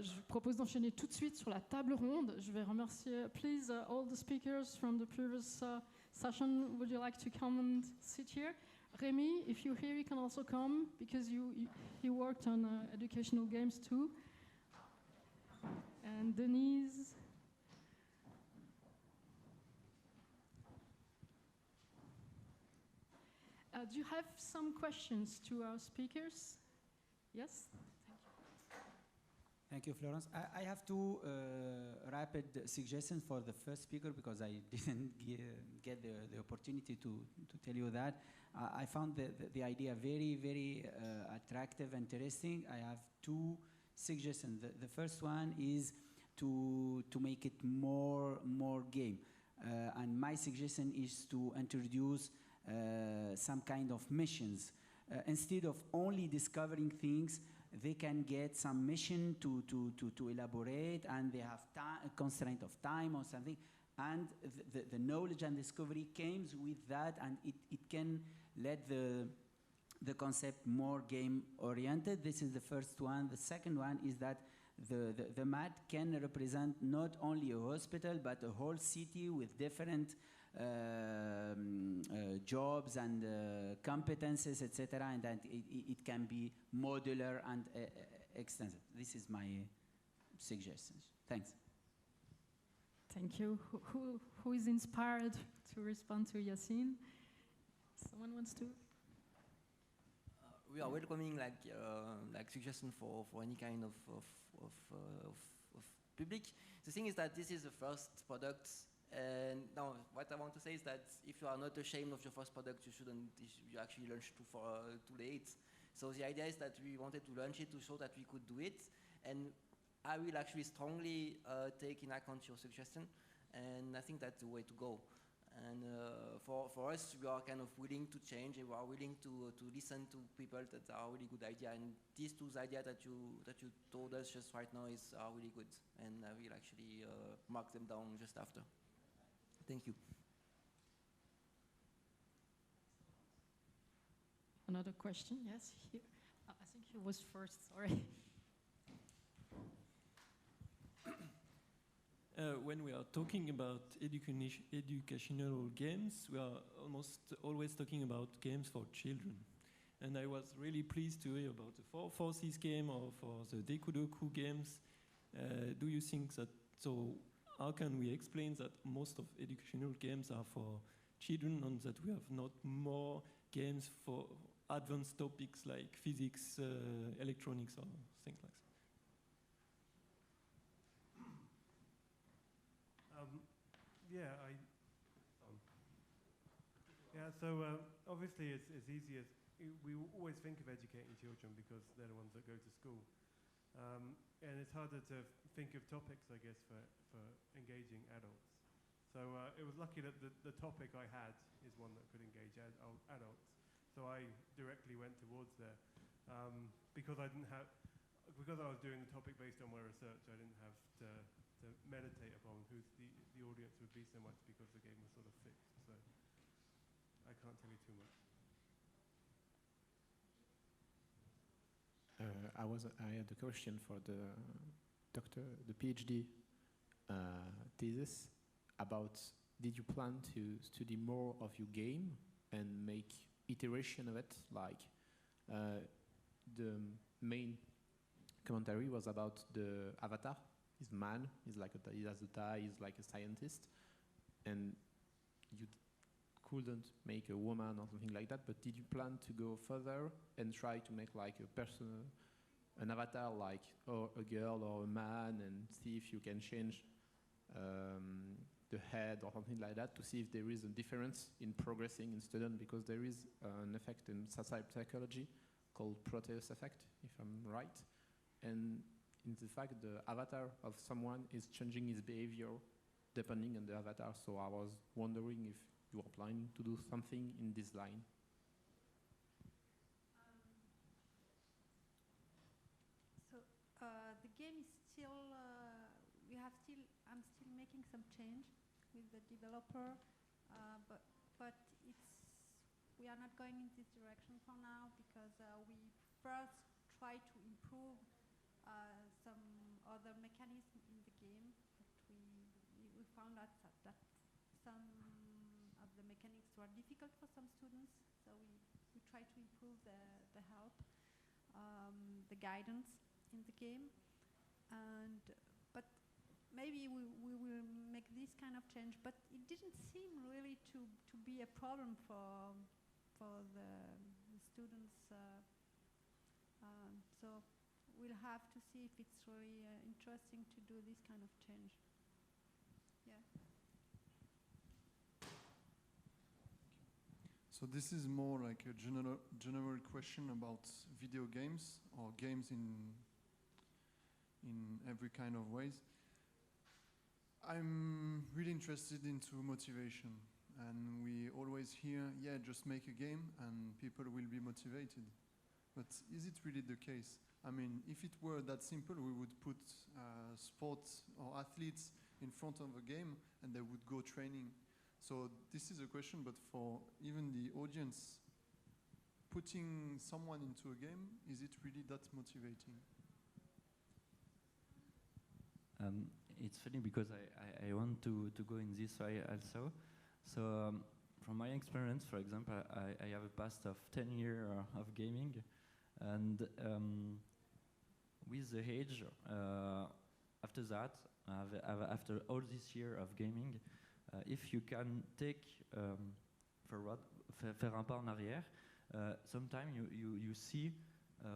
Je propose d'enchaîner tout de suite sur la table ronde. Je vais remercier, please, all the speakers from the previous session. Would you like to come and sit here? Remy, if you're here, you can also come because you worked on educational games too. And Denise. Do you have some questions to our speakers? Yes? Thank you. Thank you, Florence. I have two rapid suggestions for the first speaker because I didn't get the opportunity to tell you that. I found the idea very, very attractive, interesting. I have two suggestions. The first one is to make it more game. And my suggestion is to introduce some kind of missions. Instead of only discovering things, they can get some mission to elaborate, and they have a constraint of time or something. And the knowledge and discovery comes with that, and it can let the concept more game-oriented. This is the first one. The second one is that the map can represent not only a hospital, but a whole city with different jobs and competences, etc., and that it can be modular and extensive. This is my suggestions. Thanks. Thank you. Who is inspired to respond to Yassine? Someone wants to? We are welcoming like suggestion for any kind of public. The thing is that this is the first product. And now, what I want to say is that if you are not ashamed of your first product, you actually launch too late. So the idea is that we wanted to launch it to show that we could do it. And I will actually strongly take in account your suggestion. And I think that's the way to go. And for us, we are kind of willing to change, and we are willing to listen to people that are really good ideas. And these two ideas that you told us just right now are really good. And I will actually mark them down just after. Thank you. Another question? Yes, here. I think he was first, sorry. When we are talking about educational games, we are almost always talking about games for children. And I was really pleased to hear about the Four Forces game or for the Deku games. Do you think that, so how can we explain that most of educational games are for children and that we have not more games for advanced topics like physics, electronics, or things like that? So obviously it's easy as we always think of educating children because they're the ones that go to school. And it's harder to think of topics, I guess, for engaging adults. So it was lucky that the topic I had is one that could engage adults. So I directly went towards there because I was doing the topic based on my research. I didn't have to meditate upon who the audience would be so much because the game was sort of fixed. So I can't tell you too much. I had a question for the PhD thesis about, did you plan to study more of your game and make iteration of it? Like the main commentary was about the avatar. He's man, he has a tie, he's like a scientist, and you couldn't make a woman or something like that, but did you plan to go further and try to make like a person, an avatar like or a girl or a man, and see if you can change the head or something like that to see if there is a difference in progressing in student, because there is an effect in psychology called Proteus effect, if I'm right, and in the fact the avatar of someone is changing his behavior depending on the avatar. So I was wondering if you are planning to do something in this line. The game is still, I'm still making some change with the developer, but we are not going in this direction for now because we first try to improve some mechanism in the game that we found out that some of the mechanics were difficult for some students, so we try to improve the help, the guidance in the game, but maybe we will make this kind of change. But it didn't seem really to be a problem for the students. So we'll have to see if it's really interesting to do this kind of change. Yeah. So this is more like a general question about video games or games in every kind of ways. I'm really interested into motivation, and we always hear, yeah, just make a game and people will be motivated. But is it really the case? I mean, if it were that simple, we would put sports or athletes in front of a game and they would go training. So this is a question, but for even the audience, putting someone into a game, is it really that motivating? It's funny because I want to go in this way also. So from my experience, for example, I have a past of 10 years of gaming, and with the age, after that, after all this year of gaming, if you can take faire un pas en arrière, sometimes you see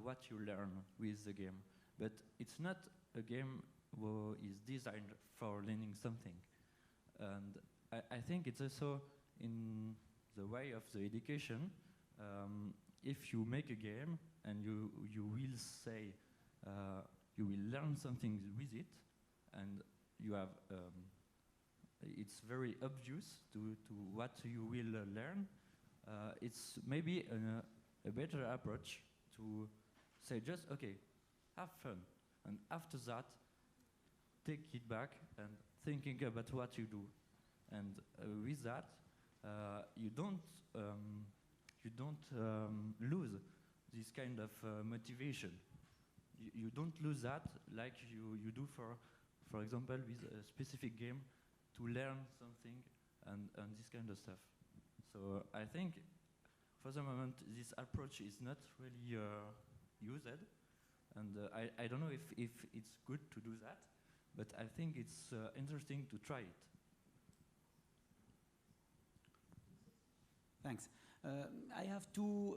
what you learn with the game. But it's not a game is designed for learning something. And I think it's also in the way of the education, if you make a game and you will say, you will learn something with it, and you have, it's very obvious to what you will learn, it's maybe a better approach to say just, okay, have fun. And after that, take it back and thinking about what you do. And with that, you don't lose this kind of motivation. You don't lose that like you do for example, with a specific game to learn something and this kind of stuff. So I think for the moment this approach is not really used, and I don't know if it's good to do that, but I think it's interesting to try it. Thanks. I have two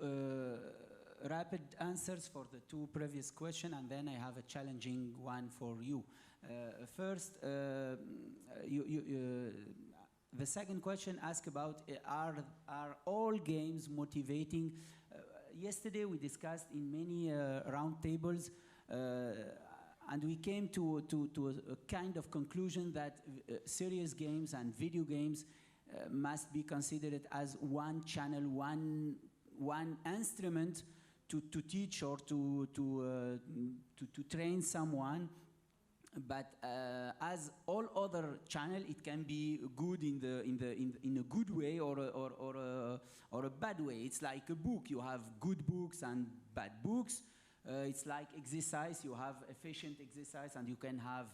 rapid answers for the two previous questions, and then I have a challenging one for you. First, the second question asks about are all games motivating? Yesterday we discussed in many roundtables, and we came to a kind of conclusion that serious games and video games must be considered as one channel, one instrument to teach or to train someone. But as all other channel, it can be good in a good way or a bad way. It's like a book. You have good books and bad books. It's like exercise. You have efficient exercise, and you can have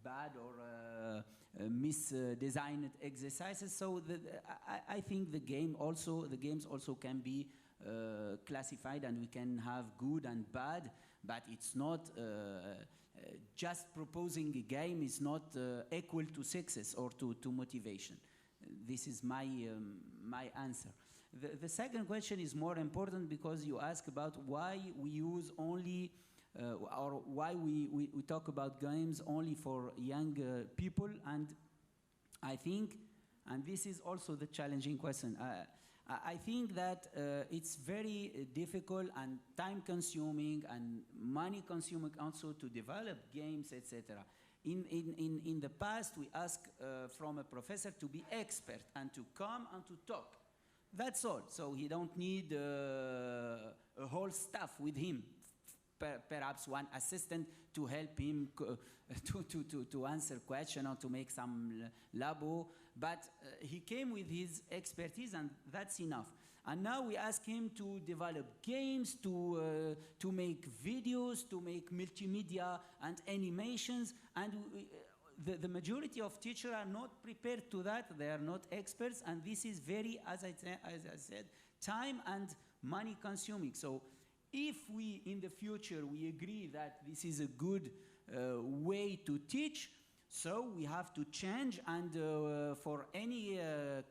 bad or misdesigned exercises. So I think the games also can be classified, and we can have good and bad. But it's not just proposing a game is not equal to success or to motivation. This is my answer. The second question is more important because you ask about why we use only or why we talk about games only for young people, and I think, and this is also the challenging question, I think that it's very difficult and time-consuming and money-consuming also to develop games, etc. In the past, we asked from a professor to be expert and to come and to talk. That's all. So he don't need a whole staff with him. Perhaps one assistant to help him to answer questions or to make some labo. But he came with his expertise, and that's enough. And now we ask him to develop games, to make videos, to make multimedia and animations. And the majority of teachers are not prepared to that. They are not experts. And this is very, as I said, time and money consuming. So if we, in the future, we agree that this is a good way to teach, so we have to change, and for any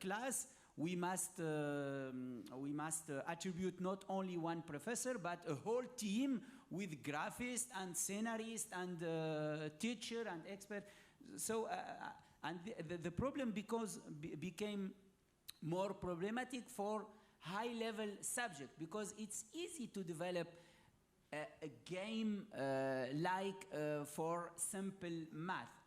class, we must attribute not only one professor, but a whole team with graphists and scenarists and teacher and expert. So, and the problem became more problematic for high-level subject, because it's easy to develop a game for simple math.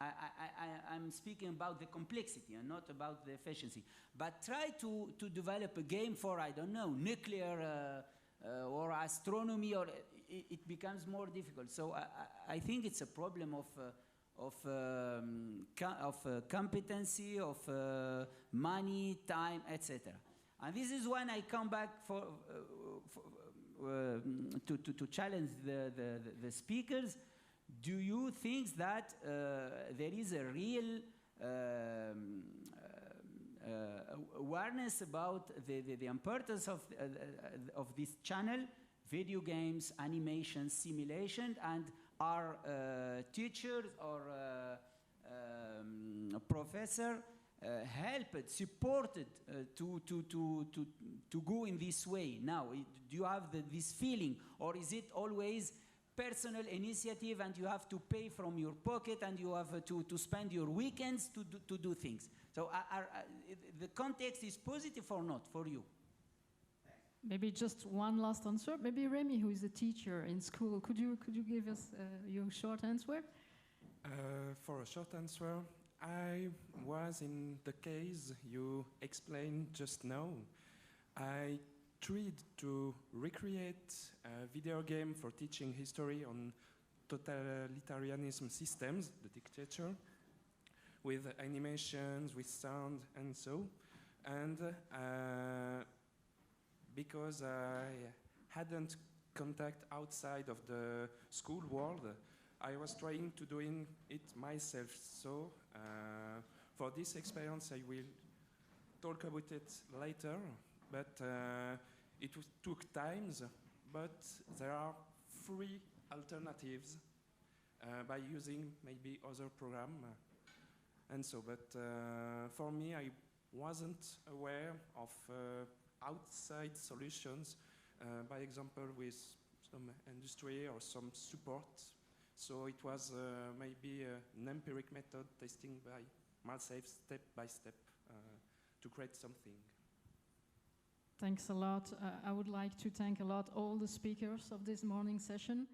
I'm speaking about the complexity and not about the efficiency. But try to develop a game for, I don't know, nuclear or astronomy, or it becomes more difficult. So I think it's a problem of competency, of money, time, etc. And this is when I come back to challenge the speakers. Do you think that there is a real awareness about the importance of this channel, video games, animation, simulation, and our teachers or professor helped, supported to go in this way? Now, do you have this feeling, or is it always personal initiative and you have to pay from your pocket and you have to spend your weekends to do things? So the context is positive or not for you? Maybe just one last answer. Maybe Remy, who is a teacher in school, could you give us your short answer? For a short answer, I was in the case you explained just now. I tried to recreate a video game for teaching history on totalitarianism systems, the dictator, with animations, with sound, and so. And because I hadn't contact outside of the school world, I was trying to doing it myself. So for this experience, I will talk about it later, but it took times, but there are free alternatives by using maybe other program. And so, but for me, I wasn't aware of outside solutions, by example, with some industry or some support. So it was maybe an empiric method, testing by myself step by step to create something. Thanks a lot. I would like to thank a lot all the speakers of this morning session.